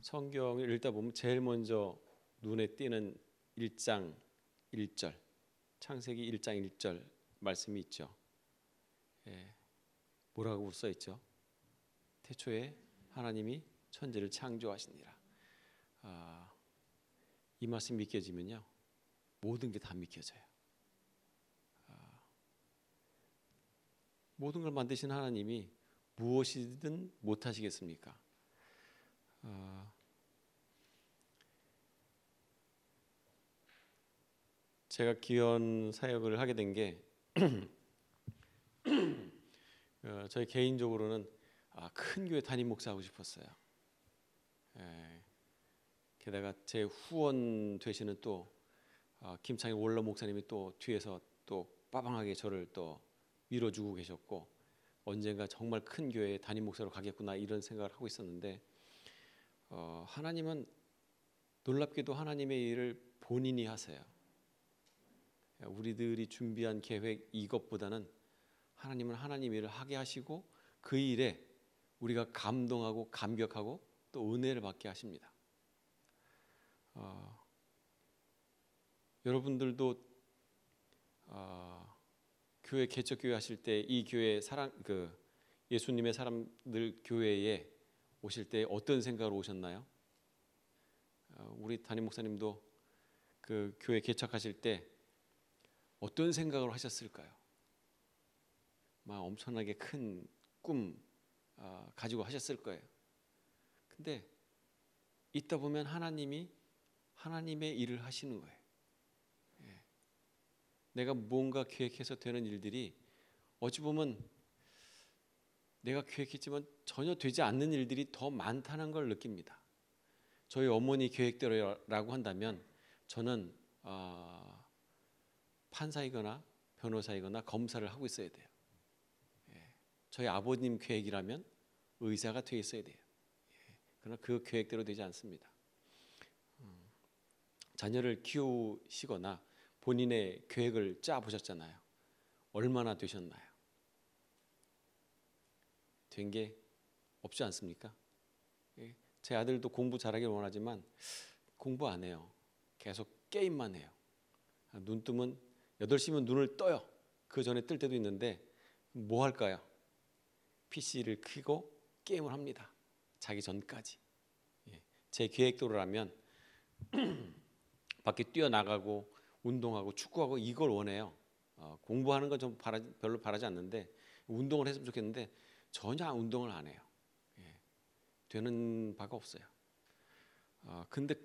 성경을 읽다 보면 제일 먼저 눈에 띄는 1장 1절, 창세기 1장 1절 말씀이 있죠. 뭐라고 써 있죠? 태초에 하나님이 천지를 창조하시니라. 이 말씀 믿겨지면요, 모든 게 다 믿겨져요. 모든 걸 만드신 하나님이 무엇이든 못하시겠습니까? 제가 기원 사역을 하게 된 게 저희 개인적으로는 큰 교회 담임 목사 하고 싶었어요. 게다가 제 후원 되시는 또 김창희 원로 목사님이 또 뒤에서 또 빠방하게 저를 또 밀어주고 계셨고, 언젠가 정말 큰 교회 담임 목사로 가겠구나 이런 생각을 하고 있었는데, 하나님은 놀랍게도 하나님의 일을 본인이 하세요. 우리들이 준비한 계획 이것보다는 하나님은 하나님 일을 하게 하시고 그 일에 우리가 감동하고 감격하고 또 은혜를 받게 하십니다. 여러분들도 교회 개척교회 하실 때 이 교회 예수님의 사람들 교회에 오실 때 어떤 생각으로 오셨나요? 우리 담임 목사님도 그 교회 개척하실 때 어떤 생각으로 하셨을까요? 막 엄청나게 큰 꿈 가지고 하셨을 거예요. 근데 있다 보면 하나님이 하나님의 일을 하시는 거예요. 내가 뭔가 계획해서 되는 일들이 어찌 보면 내가 계획했지만 전혀 되지 않는 일들이 더 많다는 걸 느낍니다. 저희 어머니 계획대로라고 한다면 저는 판사이거나 변호사이거나 검사를 하고 있어야 돼요. 저희 아버님 계획이라면 의사가 돼 있어야 돼요. 그러나 그 계획대로 되지 않습니다. 자녀를 키우시거나 본인의 계획을 짜 보셨잖아요. 얼마나 되셨나요? 된 게 없지 않습니까? 제 아들도 공부 잘하길 원하지만 공부 안 해요. 계속 게임만 해요. 눈 뜨면 8시면 눈을 떠요. 그 전에 뜰 때도 있는데 뭐 할까요? PC를 켜고 게임을 합니다. 자기 전까지. 제 계획대로라면 밖에 뛰어나가고 운동하고 축구하고 이걸 원해요. 공부하는 건 좀 별로 바라지 않는데 운동을 했으면 좋겠는데 전혀 운동을 안 해요. 되는 바가 없어요. 근데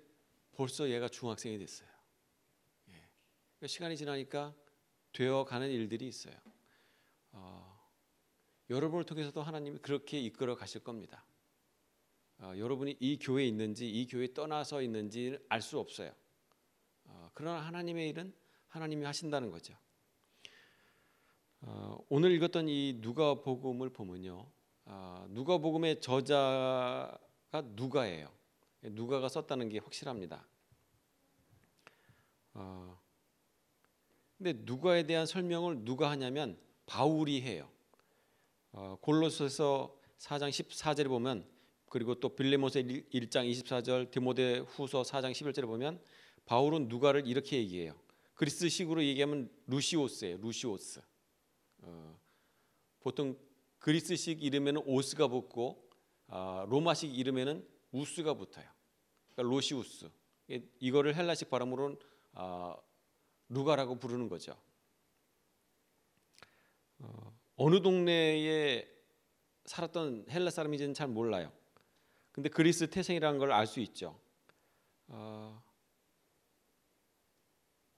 벌써 얘가 중학생이 됐어요. 시간이 지나니까 되어가는 일들이 있어요. 여러분을 통해서도 하나님이 그렇게 이끌어 가실 겁니다. 여러분이 이 교회에 있는지 이 교회에 떠나서 있는지 알 수 없어요. 그러나 하나님의 일은 하나님이 하신다는 거죠. 오늘 읽었던 이 누가복음을 보면요, 누가복음의 저자가 누가예요. 누가가 썼다는 게 확실합니다. 근데 누가에 대한 설명을 누가 하냐면 바울이 해요. 골로새서 4장 14절에 보면, 그리고 또 빌레몬서 1장 24절, 디모데후서 4장 11절에 보면 바울은 누가를 이렇게 얘기해요. 그리스식으로 얘기하면 루시오스예요. 루시오스. 보통 그리스식 이름에는 오스가 붙고 로마식 이름에는 우스가 붙어요. 그러니까 로시우스. 이거를 헬라식 발음으로는 누가라고 부르는 거죠. 어느 동네에 살았던 헬라 사람인지는 잘 몰라요. 근데 그리스 태생이라는 걸 알 수 있죠.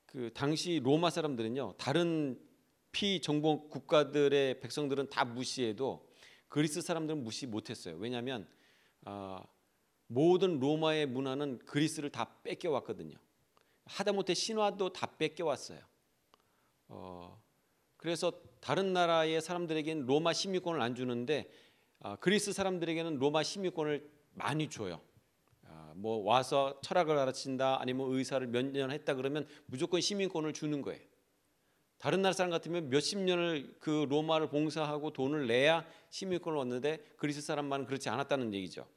그 당시 로마 사람들은요, 다른 피정복 국가들의 백성들은 다 무시해도 그리스 사람들은 무시 못했어요. 왜냐하면 모든 로마의 문화는 그리스를 다 뺏겨왔거든요. 하다못해 신화도 다 뺏겨왔어요. 그래서 다른 나라의 사람들에게는 로마 식민권을 안 주는데 그리스 사람들에게는 로마 식민권을 많이 줘요. 뭐 와서 철학을 가르친다, 아니면 의사를 몇 년 했다 그러면 무조건 시민권을 주는 거예요. 다른 나라 사람 같으면 몇십 년을 그 로마를 봉사하고 돈을 내야 시민권을 얻는데 그리스 사람만은 그렇지 않았다는 얘기죠.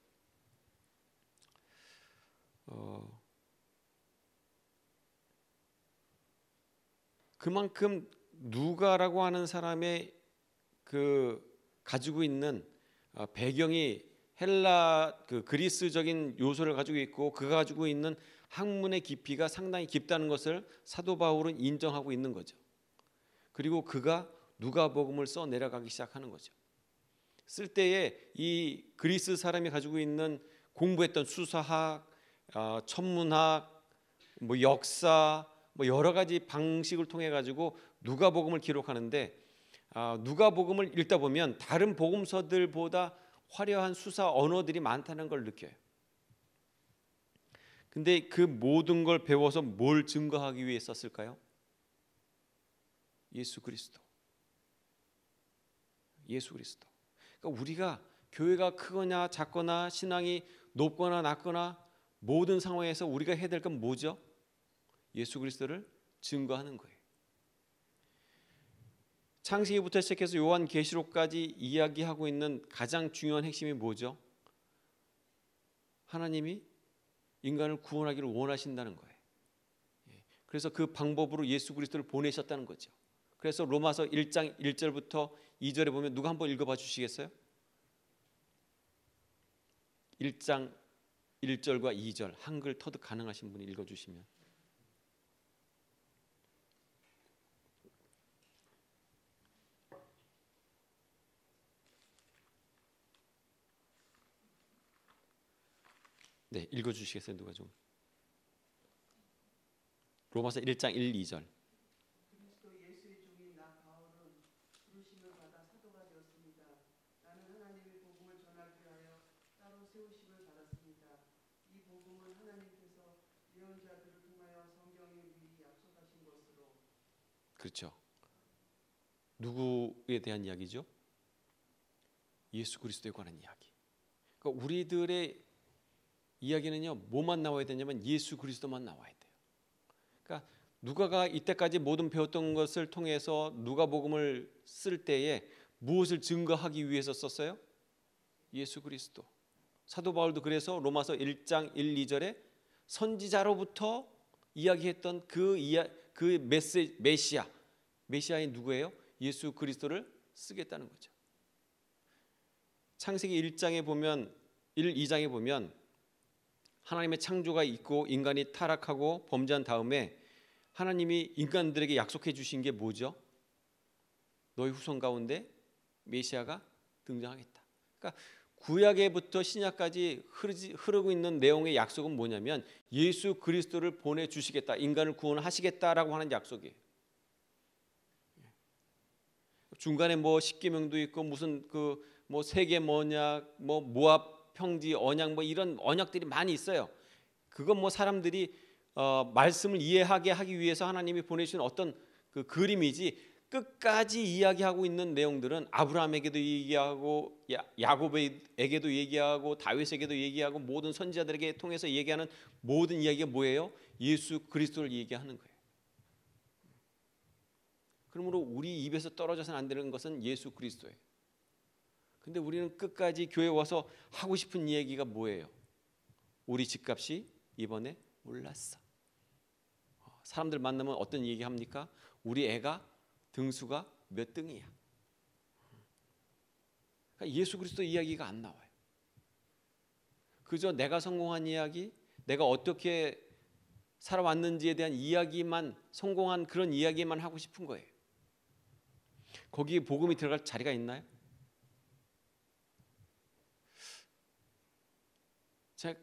그만큼 누가라고 하는 사람의 그 가지고 있는 배경이 헬라 그 그리스적인 요소를 가지고 있고 그가 가지고 있는 학문의 깊이가 상당히 깊다는 것을 사도 바울은 인정하고 있는 거죠. 그리고 그가 누가복음을 써 내려가기 시작하는 거죠. 쓸 때에 이 그리스 사람이 가지고 있는 공부했던 수사학, 천문학, 뭐 역사, 뭐 여러 가지 방식을 통해 가지고 누가복음을 기록하는데 누가복음을 읽다 보면 다른 복음서들보다 화려한 수사 언어들이 많다는 걸 느껴요. 근데 그 모든 걸 배워서 뭘 증거하기 위해 썼을까요? 예수 그리스도. 예수 그리스도. 그러니까 우리가 교회가 크거나 작거나 신앙이 높거나 낮거나 모든 상황에서 우리가 해야 될 건 뭐죠? 예수 그리스도를 증거하는 거예요. 창세기부터 시작해서 요한계시록까지 이야기하고 있는 가장 중요한 핵심이 뭐죠? 하나님이 인간을 구원하기를 원하신다는 거예요. 그래서 그 방법으로 예수 그리스도를 보내셨다는 거죠. 그래서 로마서 1장 1절부터 2절에 보면 누가 한번 읽어봐 주시겠어요? 1장 1절과 2절 한글 터득 가능하신 분이 읽어주시면. 네, 읽어주시겠어요? 누가 좀. 로마서 1장 1, 2절. 그리스도 예수의 종인 나 바울은 부르심을 받아 사도가 되었습니다. 나는 하나님의 복음을 전하기 위하여 따로 세우심을 받았습니다. 이 복음은 하나님께서 예언자들을 통하여 성경에 미리 약속하신 것으로. 그렇죠. 누구에 대한 이야기죠? 예수 그리스도에 관한 이야기. 그러니까 우리들의 이야기는요, 뭐만 나와야 되냐면 예수 그리스도만 나와야 돼요. 그러니까 누가가 이때까지 모든 배웠던 것을 통해서 누가복음을 쓸 때에 무엇을 증거하기 위해서 썼어요? 예수 그리스도. 사도 바울도 그래서 로마서 1장 1, 2절에 선지자로부터 이야기했던 그 메시아인 누구예요? 예수 그리스도를 쓰겠다는 거죠. 창세기 1장에 보면 2장에 보면 하나님의 창조가 있고 인간이 타락하고 범죄한 다음에 하나님이 인간들에게 약속해 주신 게 뭐죠? 너희 후손 가운데 메시아가 등장하겠다. 그러니까 구약에부터 신약까지 흐르고 있는 내용의 약속은 뭐냐면 예수 그리스도를 보내주시겠다. 인간을 구원하시겠다라고 하는 약속이에요. 중간에 뭐 십계명도 있고 무슨 뭐 세계 언약, 뭐 모압 평지 언약 뭐 이런 언약들이 많이 있어요. 그건 뭐 사람들이 말씀을 이해하게 하기 위해서 하나님이 보내주신 어떤 그 그림이지 끝까지 이야기하고 있는 내용들은 아브라함에게도 얘기하고 야곱에게도 얘기하고 다윗에게도 얘기하고 모든 선지자들에게 통해서 얘기하는 모든 이야기가 뭐예요? 예수 그리스도를 얘기하는 거예요. 그러므로 우리 입에서 떨어져서는 안 되는 것은 예수 그리스도예요. 근데 우리는 끝까지 교회 와서 하고 싶은 얘기가 뭐예요? 우리 집값이 이번에 올랐어. 사람들 만나면 어떤 얘기 합니까? 우리 애가 등수가 몇 등이야. 그러니까 예수 그리스도 이야기가 안 나와요. 그저 내가 성공한 이야기, 내가 어떻게 살아왔는지에 대한 이야기만, 성공한 그런 이야기만 하고 싶은 거예요. 거기에 복음이 들어갈 자리가 있나요?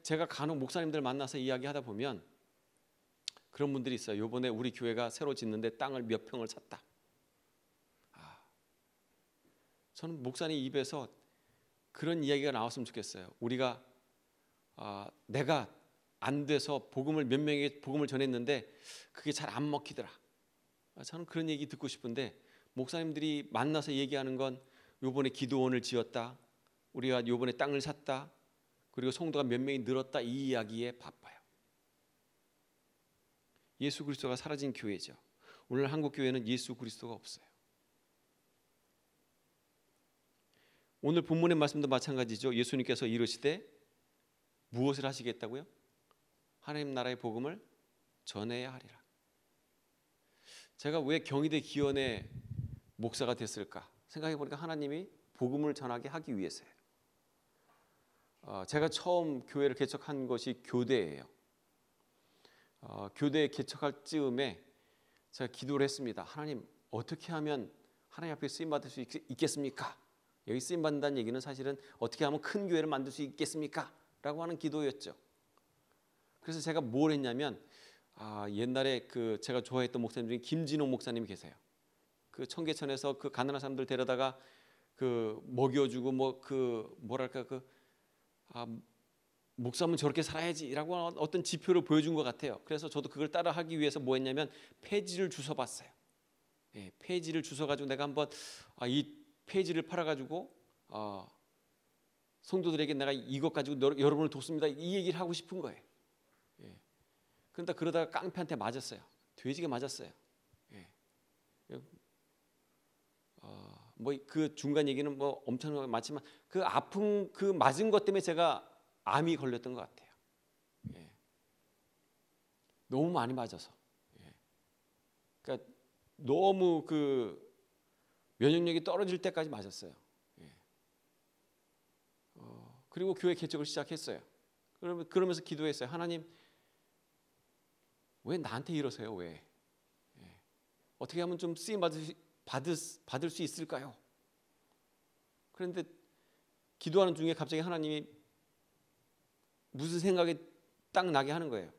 제가 간혹 목사님들 만나서 이야기하다 보면 그런 분들이 있어요. 이번에 우리 교회가 새로 짓는데 땅을 몇 평을 샀다. 저는 목사님 입에서 그런 이야기가 나왔으면 좋겠어요. 우리가 내가 안 돼서 복음을 몇 명에게 복음을 전했는데 그게 잘 안 먹히더라. 저는 그런 얘기 듣고 싶은데 목사님들이 만나서 얘기하는 건 요번에 기도원을 지었다. 우리가 요번에 땅을 샀다. 그리고 성도가 몇 명이 늘었다. 이 이야기에 바빠요. 예수 그리스도가 사라진 교회죠. 오늘 한국 교회는 예수 그리스도가 없어요. 오늘 본문의 말씀도 마찬가지죠. 예수님께서 이르시되 무엇을 하시겠다고요? 하나님 나라의 복음을 전해야 하리라. 제가 왜 경희대 기원의 목사가 됐을까 생각해 보니까 하나님이 복음을 전하게 하기 위해서예요. 제가 처음 교회를 개척한 것이 교대예요. 교대 개척할 즈음에 제가 기도를 했습니다. 하나님, 어떻게 하면 하나님 앞에 쓰임 받을 수 있겠습니까? 여기 쓰임 받는다는 얘기는 사실은 어떻게 하면 큰 교회를 만들 수 있겠습니까? 라고 하는 기도였죠. 그래서 제가 뭘 했냐면 옛날에 그 제가 좋아했던 목사님 중에 김진호 목사님이 계세요. 그 청계천에서 그 가난한 사람들 데려다가 그 먹여주고 목사면 저렇게 살아야지라고 하는 어떤 지표를 보여준 것 같아요. 그래서 저도 그걸 따라하기 위해서 뭐 했냐면 폐지를 주워봤어요. 예, 폐지를 주워가지고 내가 한번 이 폐지를 팔아가지고 성도들에게 내가 이것 가지고 여러분을 돕습니다, 이 얘기를 하고 싶은 거예요. 예. 그러다가 깡패한테 맞았어요. 돼지가 맞았어요. 예. 뭐 그 중간 얘기는 뭐 엄청나게 많지만 그 아픈 그 맞은 것 때문에 제가 암이 걸렸던 것 같아요. 예. 너무 많이 맞아서. 예. 그러니까 너무 그 면역력이 떨어질 때까지 맞았어요. 예. 그리고 교회 개척을 시작했어요. 그러면서 기도했어요. 하나님, 왜 나한테 이러세요? 왜? 예. 어떻게 하면 좀 쓰임 받을 수 있을까요? 그런데 기도하는 중에 갑자기 하나님이 무슨 생각이 딱 나게 하는 거예요.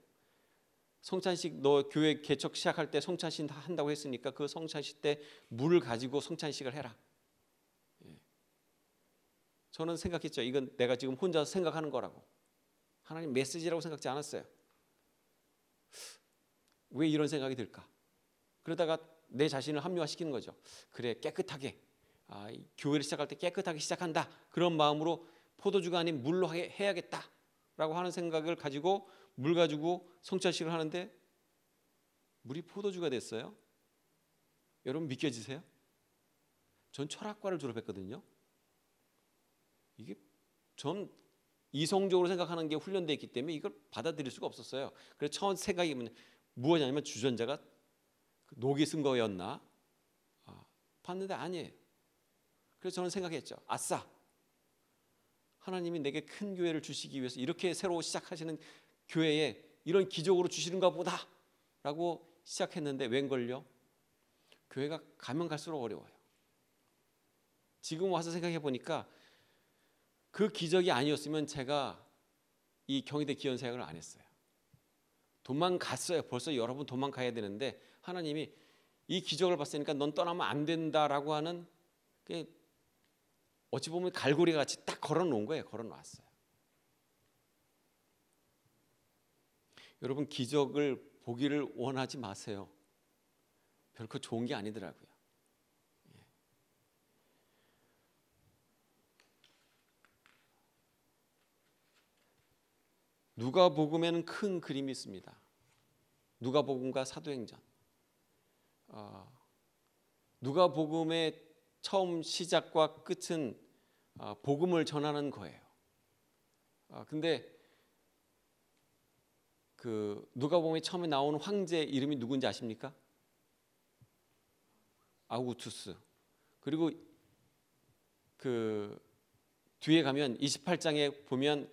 성찬식, 너 교회 개척 시작할 때 성찬식 한다고 했으니까 그 성찬식 때 물을 가지고 성찬식을 해라. 예. 저는 생각했죠. 이건 내가 지금 혼자 생각하는 거라고. 하나님 메시지라고 생각지 않았어요. 왜 이런 생각이 들까? 그러다가 내 자신을 합리화시키는 거죠. 그래, 깨끗하게 교회를 시작할 때 깨끗하게 시작한다. 그런 마음으로 포도주가 아닌 물로 해야겠다라고 하는 생각을 가지고 물 가지고 성찬식을 하는데 물이 포도주가 됐어요. 여러분 믿겨지세요? 전 철학과를 졸업했거든요. 이게 전 이성적으로 생각하는 게 훈련되어 있기 때문에 이걸 받아들일 수가 없었어요. 그래서 처음 생각이 무엇이냐면 주전자가 녹이 쓴 거였나? 봤는데 아니에요. 그래서 저는 생각했죠. 아싸! 하나님이 내게 큰 교회를 주시기 위해서 이렇게 새로 시작하시는 교회에 이런 기적으로 주시는가 보다 라고 시작했는데 웬걸요? 교회가 가면 갈수록 어려워요. 지금 와서 생각해 보니까 그 기적이 아니었으면 제가 이 경희대 기원사역을 안 했어요. 도망갔어요. 벌써 여러분 도망가야 되는데 하나님이 이 기적을 봤으니까 넌 떠나면 안 된다라고 하는, 어찌 보면 갈고리 같이 딱 걸어놓은 거예요. 걸어놨어요. 여러분 기적을 보기를 원하지 마세요. 별거 좋은 게 아니더라고요. 예. 누가복음에는 큰 그림이 있습니다. 누가복음과 사도행전. 누가복음의 처음 시작과 끝은 복음을 전하는 거예요. 근데 그 누가복음에 처음에 나오는 황제 이름이 누군지 아십니까? 아우구스투스. 그리고 그 뒤에 가면 28장에 보면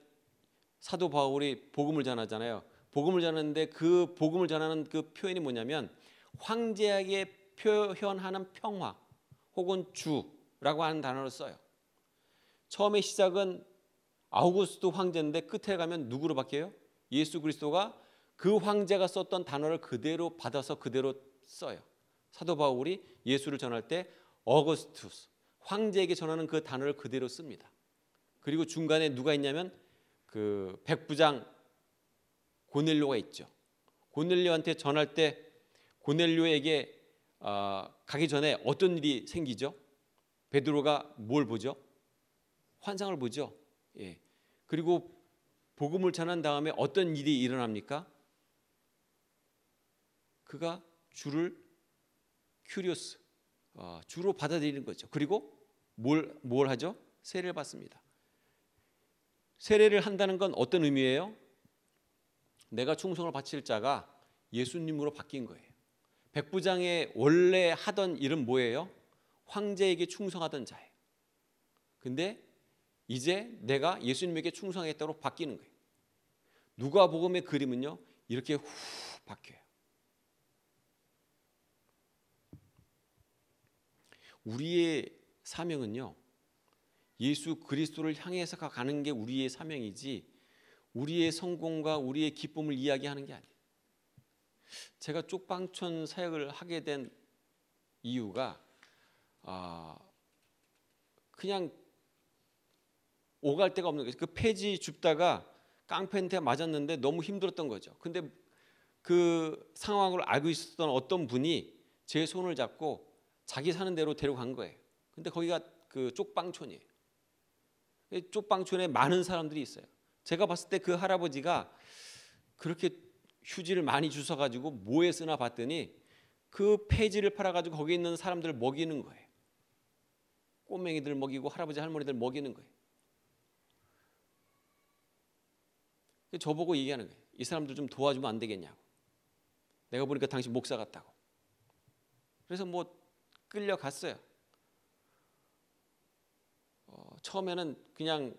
사도 바울이 복음을 전하잖아요. 복음을 전하는데 그 복음을 전하는 그 표현이 뭐냐면 황제에게 표현하는 평화 혹은 주라고 하는 단어를 써요. 처음에 시작은 아우구스투 황제인데 끝에 가면 누구로 바뀌어요? 예수 그리스도가 그 황제가 썼던 단어를 그대로 받아서 그대로 써요. 사도 바울이 예수를 전할 때 어거스투스, 황제에게 전하는 그 단어를 그대로 씁니다. 그리고 중간에 누가 있냐면 그 백부장 고넬료가 있죠. 고넬료한테 전할 때 고넬료에게 가기 전에 어떤 일이 생기죠? 베드로가 뭘 보죠? 환상을 보죠. 예. 그리고 복음을 전한 다음에 어떤 일이 일어납니까? 그가 주를 큐리오스, 주로 받아들이는 거죠. 그리고 뭘 하죠? 세례를 받습니다. 세례를 한다는 건 어떤 의미예요? 내가 충성을 바칠 자가 예수님으로 바뀐 거예요. 백부장의 원래 하던 일은 뭐예요? 황제에게 충성하던 자예요. 근데 이제 내가 예수님에게 충성하겠다고 바뀌는 거예요. 누가복음의 그림은요, 이렇게 후 바뀌어요. 우리의 사명은요, 예수 그리스도를 향해서 가는 게 우리의 사명이지 우리의 성공과 우리의 기쁨을 이야기하는 게 아니에요. 제가 쪽방촌 사역을 하게 된 이유가 그냥 오갈 데가 없는 거예요. 그 폐지 줍다가 깡패한테 맞았는데 너무 힘들었던 거죠. 근데 그 상황을 알고 있었던 어떤 분이 제 손을 잡고 자기 사는 데로 데려간 거예요. 근데 거기가 그 쪽방촌이에요. 쪽방촌에 많은 사람들이 있어요. 제가 봤을 때 그 할아버지가 그렇게 휴지를 많이 주워가지고 뭐에 쓰나 봤더니 그 폐지를 팔아가지고 거기 있는 사람들을 먹이는 거예요. 꼬맹이들 먹이고 할아버지 할머니들 먹이는 거예요. 저보고 얘기하는 거예요. 이 사람들 좀 도와주면 안 되겠냐고. 내가 보니까 당신 목사 같다고. 그래서 뭐 끌려갔어요. 처음에는 그냥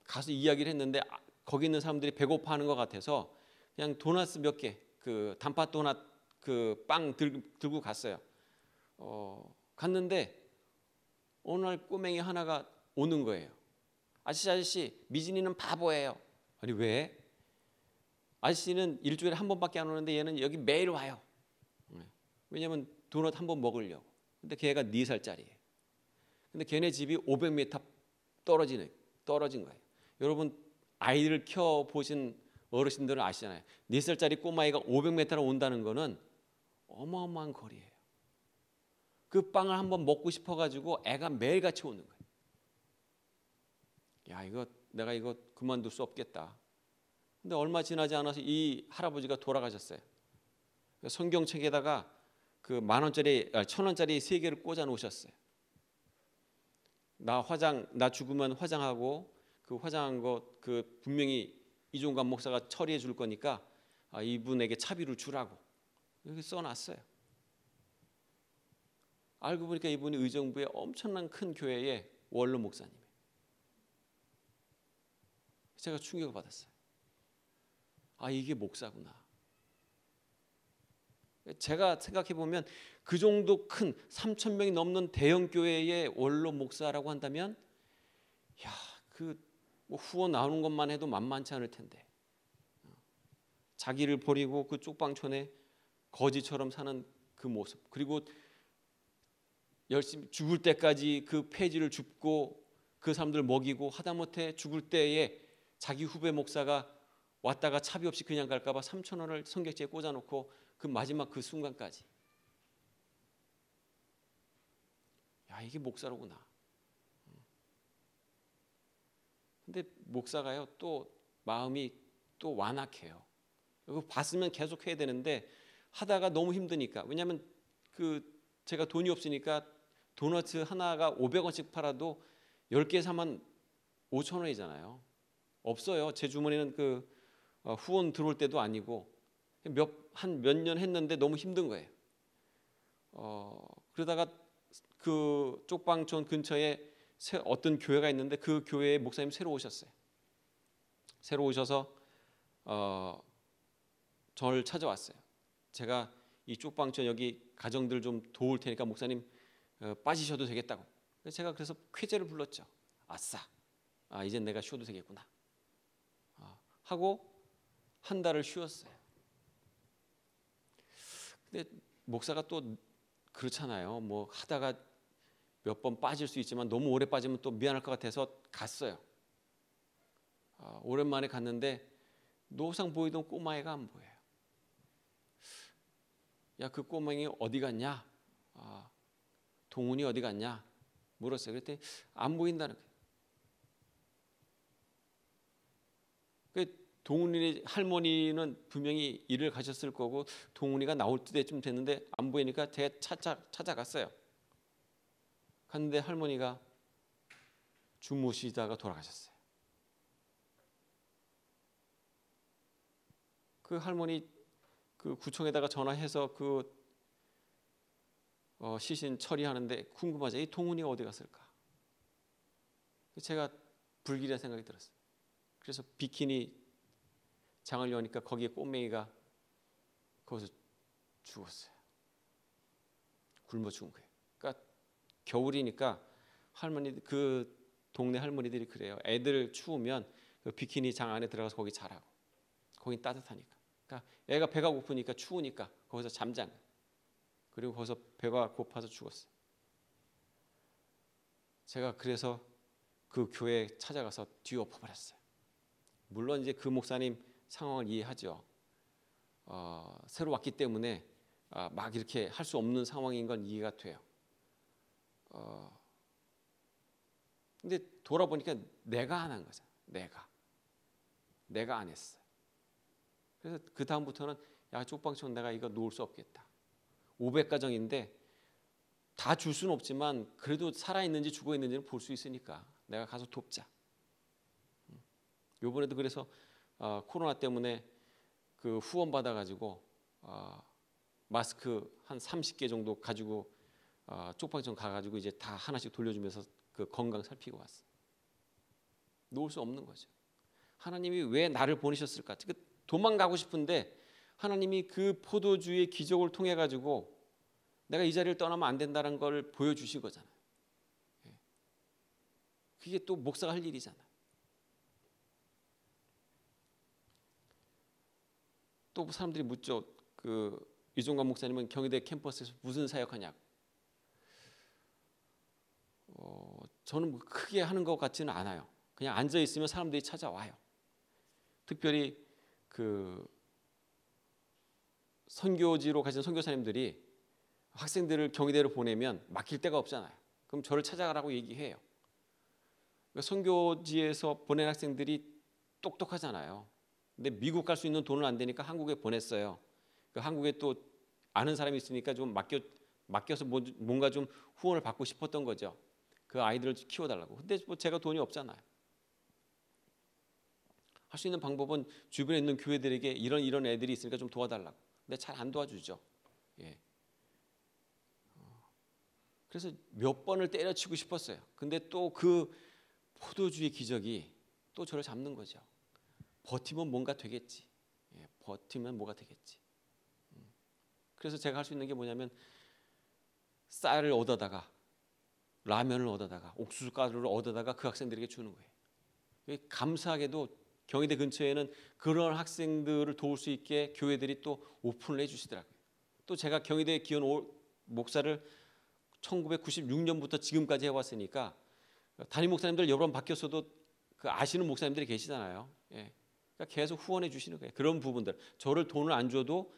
가서 이야기를 했는데 거기 있는 사람들이 배고파하는 것 같아서 그냥 도넛 몇 개, 그 단팥 도넛 그 빵 들고 갔어요. 갔는데 어느 날 꼬맹이 하나가 오는 거예요. 아저씨 미진이는 바보예요. 아니 왜? 아저씨는 일주일에 한 번밖에 안 오는데 얘는 여기 매일 와요. 왜냐면 도넛 한 번 먹으려고. 근데 걔가 4살짜리예요. 근데 걔네 집이 500m 떨어진 거예요. 여러분 아이를 키워보신 어르신들은 아시잖아요. 4살짜리 꼬마이가 500m를 온다는 거는 어마어마한 거리예요. 그 빵을 한번 먹고 싶어가지고 애가 매일같이 오는 거예요. 야, 내가 이거 그만둘 수 없겠다. 근데 얼마 지나지 않아서 이 할아버지가 돌아가셨어요. 성경책에다가 그 1,000원짜리 3개를 꽂아 놓으셨어요. 나 죽으면 화장하고 그 화장한 거 그 분명히 이종관 목사가 처리해 줄 거니까 이분에게 차비를 주라고 이렇게 써놨어요. 알고 보니까 이분이 의정부의 엄청난 큰 교회의 원로 목사님이에요. 제가 충격을 받았어요. 이게 목사구나. 제가 생각해 보면 그 정도 큰 3,000명이 넘는 대형 교회의 원로 목사라고 한다면, 뭐 후원 나오는 것만 해도 만만치 않을 텐데, 자기를 버리고 그 쪽방촌에 거지처럼 사는 그 모습, 그리고 열심히 죽을 때까지 그 폐지를 줍고 그 사람들 먹이고 하다못해 죽을 때에 자기 후배 목사가 왔다가 차비 없이 그냥 갈까봐 3,000원을 성경책에 꽂아놓고 그 마지막 그 순간까지. 이게 목사로구나. 근데 목사가요 또 마음이 또 완악해요. 이거 봤으면 계속 해야 되는데 하다가 너무 힘드니까. 왜냐하면 제가 돈이 없으니까 도넛 하나가 500원씩 팔아도 10개 사면 5,000원이잖아요. 없어요. 제 주머니는 후원 들어올 때도 아니고 한 몇 년 했는데 너무 힘든 거예요. 그러다가 그 쪽방촌 근처에 어떤 교회가 있는데 그 교회에 목사님 새로 오셨어요. 새로 오셔서 저를 찾아왔어요. 제가 이 쪽방촌 여기 가정들 좀 도울 테니까 목사님 빠지셔도 되겠다고. 제가 그래서 쾌재를 불렀죠. 아싸, 이제 내가 쉬어도 되겠구나 하고 한 달을 쉬었어요. 근데 목사가 또 그렇잖아요. 뭐 하다가 몇 번 빠질 수 있지만 너무 오래 빠지면 또 미안할 것 같아서 갔어요. 오랜만에 갔는데 노상 보이던 꼬마애가 안 보여요. 야, 그 꼬맹이 어디 갔냐? 동훈이 어디 갔냐? 물었어요. 그랬더니 안 보인다는 거예요. 동훈이 할머니는 분명히 일을 가셨을 거고 동훈이가 나올 때쯤 됐는데 안 보이니까 제가 찾아갔어요. 갔는데 할머니가 주무시다가 돌아가셨어요. 그 할머니 그 구청에다가 전화해서 그 시신 처리하는데 궁금하죠. 이 동훈이가 어디 갔을까? 제가 불길한 생각이 들었어요. 그래서 비키니 장을 여니까 거기에 꼬맹이가 거기서 죽었어요. 굶어 죽은 거예요. 그러니까 겨울이니까 할머니 그 동네 할머니들이 그래요. 애들 추우면 그 비키니 장 안에 들어가서 거기 자라고. 거긴 따뜻하니까. 그러니까 애가 배가 고프니까 추우니까 거기서 잠장. 그리고 거기서 배가 고파서 죽었어요. 제가 그래서 그 교회에 찾아가서 뒤엎어버렸어요. 물론 이제 그 목사님 상황을 이해하죠. 새로 왔기 때문에 막 이렇게 할 수 없는 상황인 건 이해가 돼요. 근데 돌아보니까 내가 안 한 거잖아. 내가 안 했어요. 그래서 그 다음부터는 야 쪽방촌 내가 이거 놓을 수 없겠다. 500가정인데 다 줄 수는 없지만 그래도 살아있는지 죽어있는지는 볼 수 있으니까 내가 가서 돕자. 요번에도 그래서 코로나 때문에 그 후원 받아가지고 마스크 한 30개 정도 가지고 쪽방촌 가가지고 이제 다 하나씩 돌려주면서 그 건강 살피고 왔어요. 놓을 수 없는 거죠. 하나님이 왜 나를 보내셨을까? 도망가고 싶은데 하나님이 그 포도주의 기적을 통해 가지고 내가 이 자리를 떠나면 안 된다는 걸 보여주신 거잖아요. 그게 또 목사가 할 일이잖아요. 또 사람들이 묻죠. 그 이종관 목사님은 경희대 캠퍼스에서 무슨 사역하냐고. 저는 뭐 크게 하는 것 같지는 않아요. 그냥 앉아 있으면 사람들이 찾아와요. 특별히 그 선교지로 가신 선교사님들이 학생들을 경희대로 보내면 맡길 데가 없잖아요. 그럼 저를 찾아가라고 얘기해요. 그러니까 선교지에서 보낸 학생들이 똑똑하잖아요. 근데 미국 갈 수 있는 돈은 안 되니까 한국에 보냈어요. 그 한국에 또 아는 사람이 있으니까 좀 맡겨서 뭔가 좀 후원을 받고 싶었던 거죠. 그 아이들을 키워달라고. 근데 뭐 제가 돈이 없잖아요. 할 수 있는 방법은 주변에 있는 교회들에게 이런 애들이 있으니까 좀 도와달라고. 근데 잘 안 도와주죠. 예. 그래서 몇 번을 때려치고 싶었어요. 근데 또 그 포도주의 기적이 또 저를 잡는 거죠. 버티면 뭔가 되겠지. 예, 버티면 뭐가 되겠지. 그래서 제가 할 수 있는 게 뭐냐면 쌀을 얻어다가 라면을 얻어다가 옥수수 가루를 얻어다가 그 학생들에게 주는 거예요. 감사하게도 경희대 근처에는 그런 학생들을 도울 수 있게 교회들이 또 오픈을 해주시더라고요. 또 제가 경희대 기원 목사를 1996년부터 지금까지 해왔으니까 담임 목사님들 여러 번 바뀌었어도 그 아시는 목사님들이 계시잖아요. 예. 그러니까 계속 후원해 주시는 거예요. 그런 부분들. 저를 돈을 안 줘도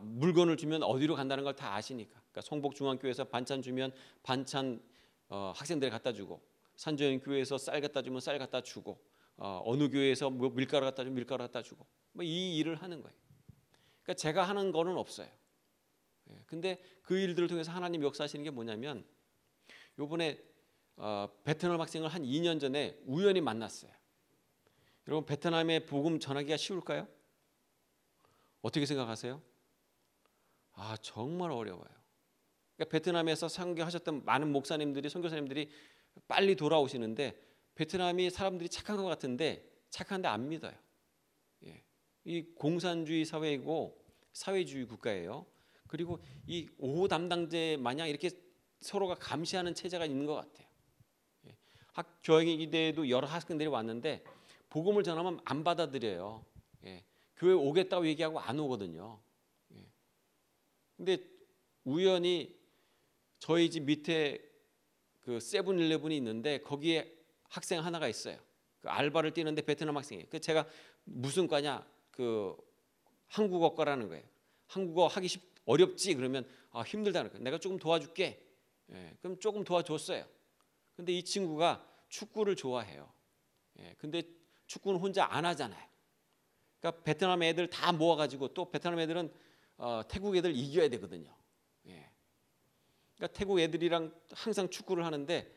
물건을 주면 어디로 간다는 걸 다 아시니까. 그러니까 성복중앙교회에서 반찬 주면 반찬 학생들에 갖다 주고, 산조연교회에서 쌀 갖다 주면 쌀 갖다 주고, 어느 교회에서 뭐 밀가루 갖다 주면 밀가루 갖다 주고, 뭐 이 일을 하는 거예요. 그러니까 제가 하는 거는 없어요. 근데 그 일들을 통해서 하나님 역사하시는 게 뭐냐면 요번에 베트남 학생을 한 2년 전에 우연히 만났어요. 여러분 베트남에 복음 전하기가 쉬울까요? 어떻게 생각하세요? 정말 어려워요. 그러니까 베트남에서 선교하셨던 많은 목사님들이 선교사님들이 빨리 돌아오시는데 베트남이 사람들이 착한 것 같은데 착한데 안 믿어요. 예. 이 공산주의 사회이고 사회주의 국가예요. 그리고 이 5호 담당제 마냥 이렇게 서로가 감시하는 체제가 있는 것 같아요. 예. 경희대에도 여러 학생들이 왔는데 복음을 전하면 안 받아들여요. 예. 교회 오겠다고 얘기하고 안 오거든요. 예. 근데 우연히 저희 집 밑에 그 세븐일레븐이 있는데 거기에 학생 하나가 있어요. 그 알바를 뛰는데 베트남 학생이에요. 그 제가 무슨 과냐? 그 한국어과라는 거예요. 한국어 하기 어렵지? 그러면 힘들다는 거예요. 내가 조금 도와줄게. 예, 그럼 조금 도와줬어요. 근데 이 친구가 축구를 좋아해요. 예, 근데 축구는 혼자 안 하잖아요. 그러니까 베트남 애들 다 모아가지고 또 베트남 애들은 태국 애들 이겨야 되거든요. 예. 그러니까 태국 애들이랑 항상 축구를 하는데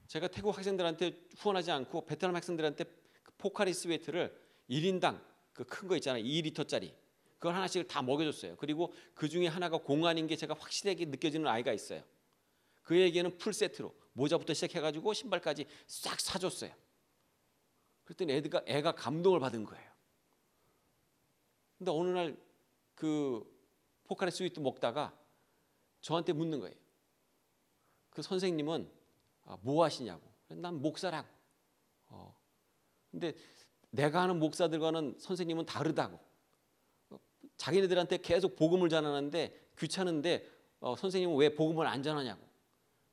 제가 태국 학생들한테 후원하지 않고 베트남 학생들한테 그 포카리 스웨트를 1인당 그 큰 거 있잖아요. 2리터짜리 그걸 하나씩 다 먹여줬어요. 그리고 그 중에 하나가 공안인 게 제가 확실하게 느껴지는 아이가 있어요. 그에게는 풀 세트로 모자부터 시작해가지고 신발까지 싹 사줬어요. 그랬더니 애가 감동을 받은 거예요. 근데 어느 날 그 포카리 스위트 먹다가 저한테 묻는 거예요. 그 선생님은 뭐 하시냐고. 난 목사라고. 근데 내가 하는 목사들과는 선생님은 다르다고. 자기네들한테 계속 복음을 전하는데 귀찮은데 선생님은 왜 복음을 안 전하냐고.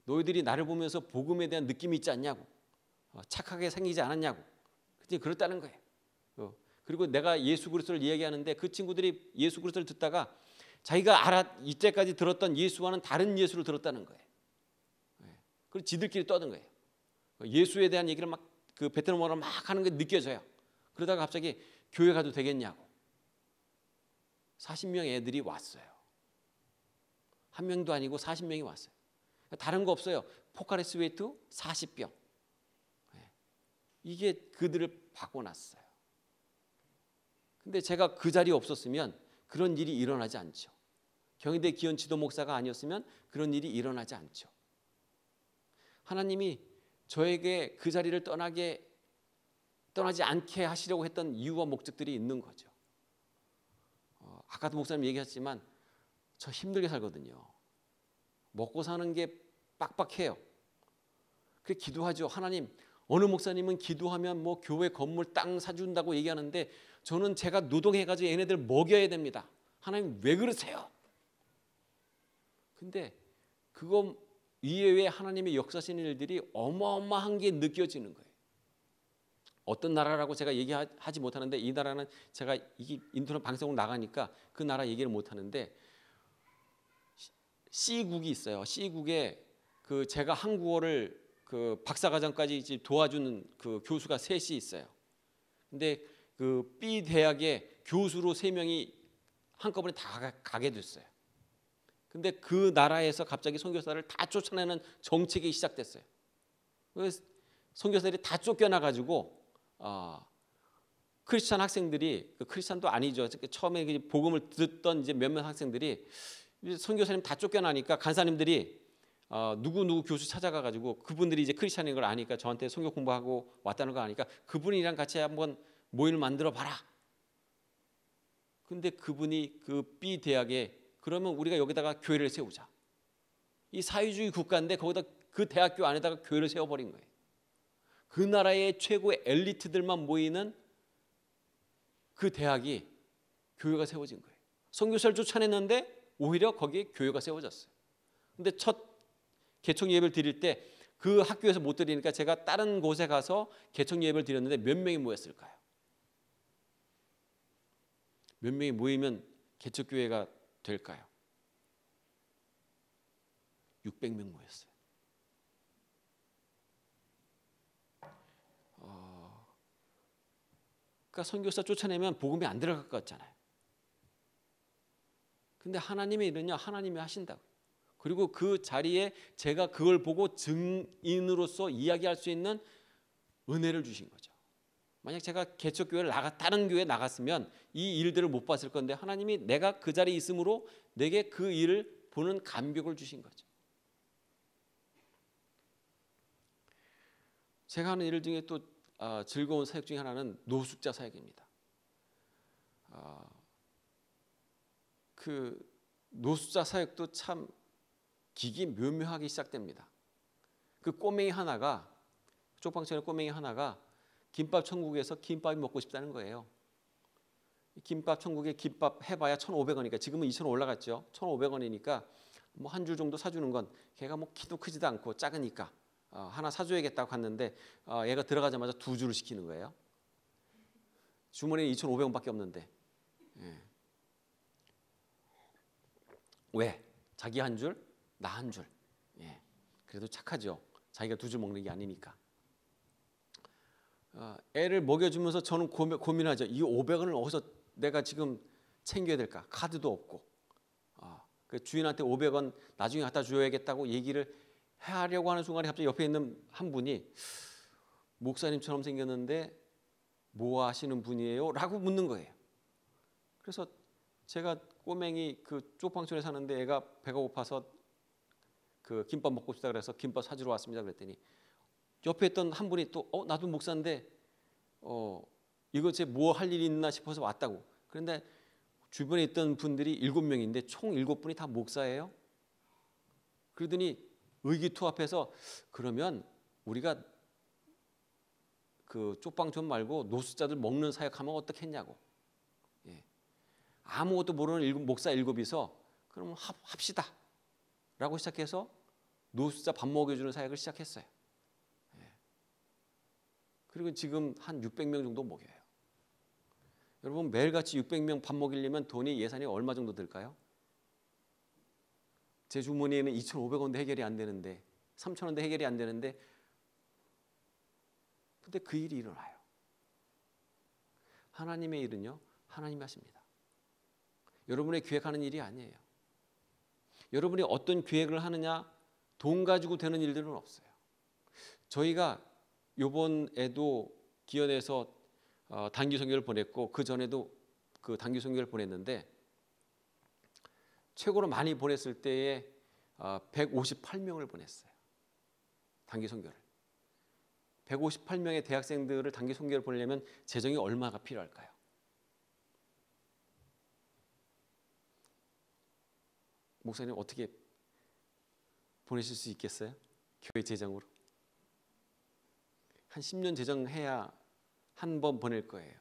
너희들이 나를 보면서 복음에 대한 느낌이 있지 않냐고. 착하게 생기지 않았냐고. 그렇다는 거예요. 그리고 내가 예수 그리스도를 이야기하는데 그 친구들이 예수 그리스도를 듣다가 자기가 이때까지 들었던 예수와는 다른 예수를 들었다는 거예요. 그리고 지들끼리 떠든 거예요. 예수에 대한 얘기를 막 그 베트남어로 막 하는 게 느껴져요. 그러다가 갑자기 교회 가도 되겠냐고. 40명 애들이 왔어요. 한 명도 아니고 40명이 왔어요. 다른 거 없어요. 포카리 스웨트 40병. 이게 그들을 바꿔놨어요. 근데 제가 그 자리에 없었으면 그런 일이 일어나지 않죠. 경희대 기현 지도 목사가 아니었으면 그런 일이 일어나지 않죠. 하나님이 저에게 그 자리를 떠나지 않게 하시려고 했던 이유와 목적들이 있는 거죠. 아까도 목사님 얘기했지만 저 힘들게 살거든요. 먹고 사는 게 빡빡해요. 그래서 기도하죠. 하나님, 어느 목사님은 기도하면 뭐 교회 건물 땅 사준다고 얘기하는데 저는 제가 노동해가지고 얘네들 먹여야 됩니다. 하나님 왜 그러세요? 근데 그거 이외에 하나님의 역사하시는 일들이 어마어마한 게 느껴지는 거예요. 어떤 나라라고 제가 얘기하지 못하는데 이 나라는 제가 이 인터넷 방송으로 나가니까 그 나라 얘기를 못하는데 C국이 있어요. C국에 그 제가 한국어를 그 박사과정까지 도와주는 그 교수가 셋이 있어요. 근데 그 B 대학에 교수로 3명이 한꺼번에 다 가게 됐어요. 근데 그 나라에서 갑자기 선교사를 다 쫓아내는 정책이 시작됐어요. 그래서 선교사들이 다 쫓겨나가지고 크리스찬 학생들이 크리스찬도 아니죠. 처음에 복음을 듣던 이제 몇몇 학생들이 선교사님 다 쫓겨나니까 간사님들이 누구 교수 찾아가가지고 그분들이 이제 크리스찬인 걸 아니까 저한테 선교 공부하고 왔다는 걸 아니까 그분이랑 같이 한번 모임을 만들어 봐라. 근데 그분이 그 B 대학에 그러면 우리가 여기다가 교회를 세우자. 이 사회주의 국가인데 거기다 그 대학교 안에다가 교회를 세워버린 거예요. 그 나라의 최고의 엘리트들만 모이는 그 대학이 교회가 세워진 거예요. 선교사를 쫓아냈는데 오히려 거기에 교회가 세워졌어요. 근데 첫 개척 예배를 드릴 때 그 학교에서 못 드리니까 제가 다른 곳에 가서 개척 예배를 드렸는데 몇 명이 모였을까요? 몇 명이 모이면 개척 교회가 될까요? 600명 모였어요. 그러니까 선교사 쫓아내면 복음이 안 들어갈 것 같잖아요. 근데 하나님의 일은요, 하나님이 하신다고. 그리고 그 자리에 제가 그걸 보고 증인으로서 이야기할 수 있는 은혜를 주신 거죠. 만약 제가 개척교회를 다른 교회에 나갔으면 이 일들을 못 봤을 건데 하나님이 내가 그 자리에 있으므로 내게 그 일을 보는 감격을 주신 거죠. 제가 하는 일 중에 또 즐거운 사역 중에 하나는 노숙자 사역입니다. 그 노숙자 사역도 참 기기묘묘하게 시작됩니다. 그 꼬맹이 하나가 쪽방촌의 꼬맹이 하나가 김밥 천국에서 김밥이 먹고 싶다는 거예요. 김밥 천국에 김밥 해봐야 1,500원이니까 지금은 2,000원 올라갔죠. 1,500원이니까 뭐 한 줄 정도 사주는 건 걔가 뭐 키도 크지도 않고 작으니까 하나 사줘야겠다고 갔는데 얘가 들어가자마자 2줄을 시키는 거예요. 주머니에 2,500원밖에 없는데. 예. 왜? 자기 한 줄, 나 한 줄. 예. 그래도 착하죠. 자기가 2줄 먹는 게 아니니까. 애를 먹여주면서 저는 고민하죠. 이 500원을 어디서 내가 지금 챙겨야 될까? 카드도 없고. 그 주인한테 500원 나중에 갖다 줘야겠다고 얘기를 하려고 하는 순간에 갑자기 옆에 있는 한 분이 목사님처럼 생겼는데 뭐 하시는 분이에요? 라고 묻는 거예요. 그래서 제가 꼬맹이 그 쪽방촌에 사는데 애가 배가 고파서 그 김밥 먹고 싶다 그래서 김밥 사주러 왔습니다. 그랬더니 옆에 있던 한 분이 또 나도 목사인데 이거 제 뭐 할 일이 있나 싶어서 왔다고. 그런데 주변에 있던 분들이 7명인데 총 7분이 다 목사예요. 그러더니 의기투합해서 그러면 우리가 그 쪽방촌 말고 노숙자들 먹는 사역하면 어떻겠냐고. 예. 아무것도 모르는 목사 7이서 그럼 합시다 라고 시작해서 노숙자 밥 먹여주는 사역을 시작했어요. 예. 그리고 지금 한 600명 정도 먹여요. 여러분 매일같이 600명 밥 먹이려면 돈이 예산이 얼마 정도 들까요? 제 주머니에는 2,500원도 해결이 안 되는데 3,000원도 해결이 안 되는데 근데 그 일이 일어나요. 하나님의 일은요, 하나님이 하십니다. 여러분의 계획하는 일이 아니에요. 여러분이 어떤 계획을 하느냐, 돈 가지고 되는 일들은 없어요. 저희가 이번에도 기원에서 단기 선교를 보냈고 그 전에도 그 단기 선교를 보냈는데 최고로 많이 보냈을 때에 158명을 보냈어요. 단기 선교를. 158명의 대학생들을 단기 선교를 보내려면 재정이 얼마가 필요할까요? 목사님 어떻게 보내실 수 있겠어요? 교회 재정으로? 한 10년 재정해야 한 번 보낼 거예요.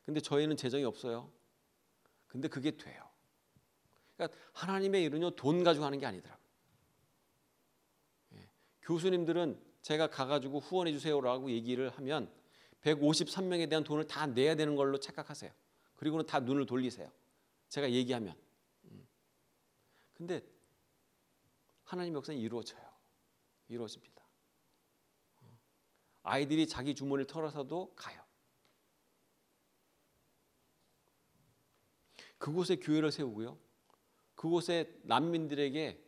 근데 저희는 재정이 없어요. 근데 그게 돼요. 그러니까 하나님의 일은요, 돈 가지고 하는 게 아니더라고요. 예. 교수님들은 제가 가가지고 후원해 주세요라고 얘기를 하면 153명에 대한 돈을 다 내야 되는 걸로 착각하세요. 그리고는 다 눈을 돌리세요. 제가 얘기하면. 근데 하나님의 역사는 이루어져요. 이루어집니다. 아이들이 자기 주머니를 털어서도 가요. 그곳에 교회를 세우고요. 그곳에 난민들에게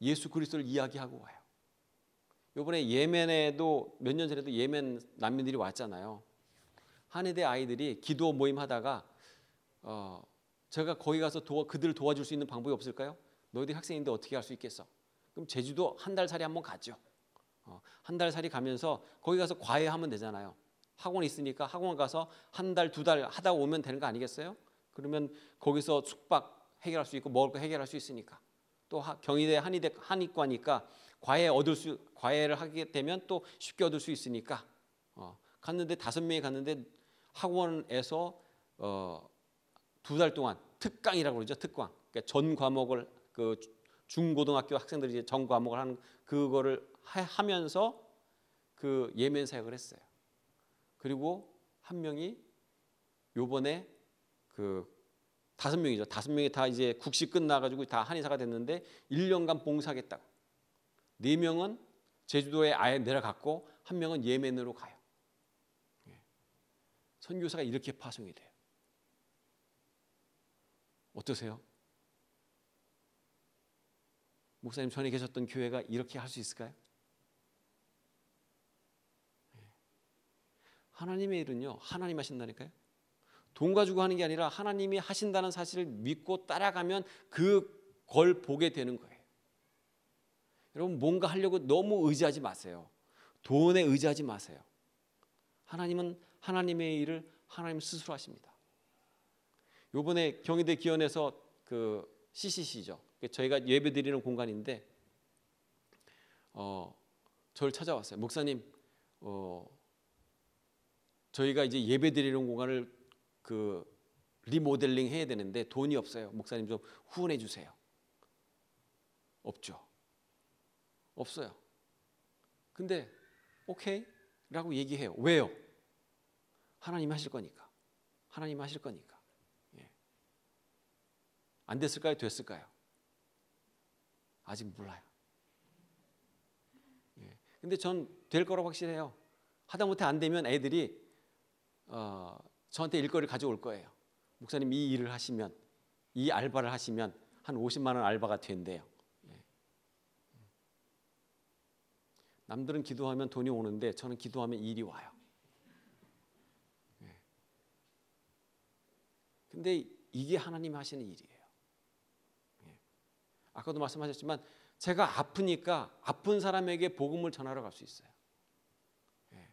예수 그리스도를 이야기하고 와요. 이번에 예멘에도 몇 년 전에도 예멘 난민들이 왔잖아요. 한의대 아이들이 기도 모임 하다가 제가 거기 가서 그들을 도와줄 수 있는 방법이 없을까요? 너희들이 학생인데 어떻게 할 수 있겠어? 그럼 제주도 한 달 살이 한번 갔죠. 한 달 살이 가면서 거기 가서 과외하면 되잖아요. 학원 있으니까 학원 가서 한 달, 2달 하다 오면 되는 거 아니겠어요? 그러면 거기서 숙박 해결할 수 있고 먹을 거 해결할 수 있으니까. 또 경희대 한의과니까 과외를 하게 되면 또 쉽게 얻을 수 있으니까 갔는데 5명이 갔는데 학원에서 2달 동안 특강이라고 그러죠. 특강. 그러니까 전 과목을 그 중고등학교 학생들이 이제 전 과목을 하는 그거를 하면서 그 예멘 사역을 했어요. 그리고 한 명이 요번에 그 5명이죠. 5명이 다 이제 국시 끝나가지고 다 한의사가 됐는데 1년간 봉사하겠다고. 4명은 제주도에 아예 내려갔고 1명은 예멘으로 가요. 선교사가 이렇게 파송이 돼요. 어떠세요? 목사님 전에 계셨던 교회가 이렇게 할 수 있을까요? 하나님의 일은요, 하나님 하신다니까요. 돈 가지고 하는 게 아니라 하나님이 하신다는 사실을 믿고 따라가면 그걸 보게 되는 거예요. 여러분 뭔가 하려고 너무 의지하지 마세요. 돈에 의지하지 마세요. 하나님은 하나님의 일을 하나님 스스로 하십니다. 요번에 경희대 기원에서 그 CCC죠. 저희가 예배드리는 공간인데 저를 찾아왔어요. 목사님, 저희가 이제 예배드리는 공간을 그 리모델링 해야 되는데 돈이 없어요. 목사님 좀 후원해 주세요. 없죠. 없어요. 근데 오케이 라고 얘기해요. 왜요? 하나님이 하실 거니까. 하나님이 하실 거니까. 예. 안 됐을까요? 됐을까요? 아직 몰라요. 예. 근데 전 될 거라고 확실해요. 하다못해 안 되면 애들이 저한테 일거리를 가져올 거예요. 목사님 이 일을 하시면, 이 알바를 하시면 한 50만 원 알바가 된대요. 예. 남들은 기도하면 돈이 오는데 저는 기도하면 일이 와요. 예. 근데 이게 하나님이 하시는 일이에요. 예. 아까도 말씀하셨지만 제가 아프니까 아픈 사람에게 복음을 전하러 갈 수 있어요. 예.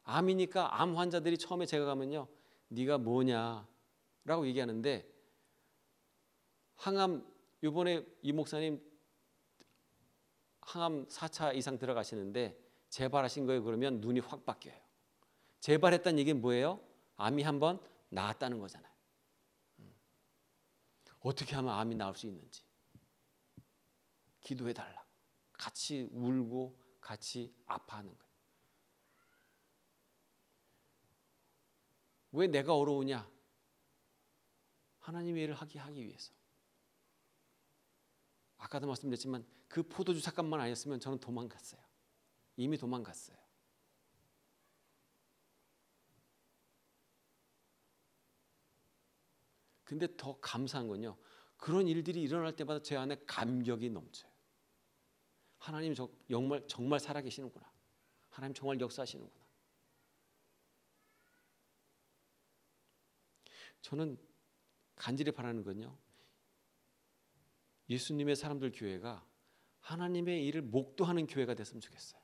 암이니까 암 환자들이 처음에 제가 가면요, 네가 뭐냐라고 얘기하는데, 항암 이번에 이 목사님 항암 4차 이상 들어가시는데 재발하신 거예요. 그러면 눈이 확 바뀌어요. 재발했다는 얘기는 뭐예요? 암이 한번 나았다는 거잖아요. 어떻게 하면 암이 나을 수 있는지 기도해 달라. 같이 울고 같이 아파하는 거예요. 왜 내가 어려우냐? 하나님의 일을 하기 위해서. 아까도 말씀드렸지만 그 포도주 삭감만 아니었으면 저는 도망갔어요. 이미 도망갔어요. 근데 더 감사한 건요, 그런 일들이 일어날 때마다 제 안에 감격이 넘쳐요. 하나님 정말 살아계시는구나. 하나님 정말 역사하시는구나. 저는 간절히 바라는 건요, 예수님의 사람들 교회가 하나님의 일을 목도하는 교회가 됐으면 좋겠어요.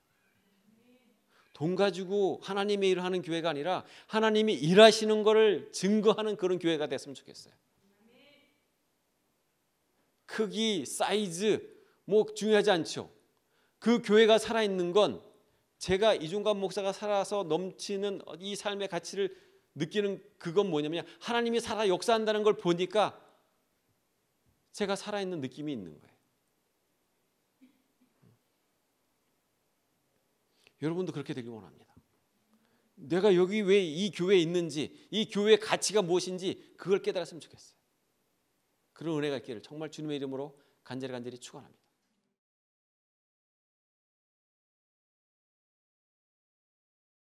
돈 가지고 하나님의 일을 하는 교회가 아니라 하나님이 일하시는 것을 증거하는 그런 교회가 됐으면 좋겠어요. 크기, 사이즈 뭐 중요하지 않죠. 그 교회가 살아있는 건 제가 이중관 목사가 살아서 넘치는 이 삶의 가치를 느끼는 그건 뭐냐면 하나님이 살아 역사한다는 걸 보니까 제가 살아있는 느낌이 있는 거예요. 여러분도 그렇게 되길 원합니다. 내가 여기 왜 이 교회에 있는지, 이 교회의 가치가 무엇인지 그걸 깨달았으면 좋겠어요. 그런 은혜가 있기를 정말 주님의 이름으로 간절히 축원합니다.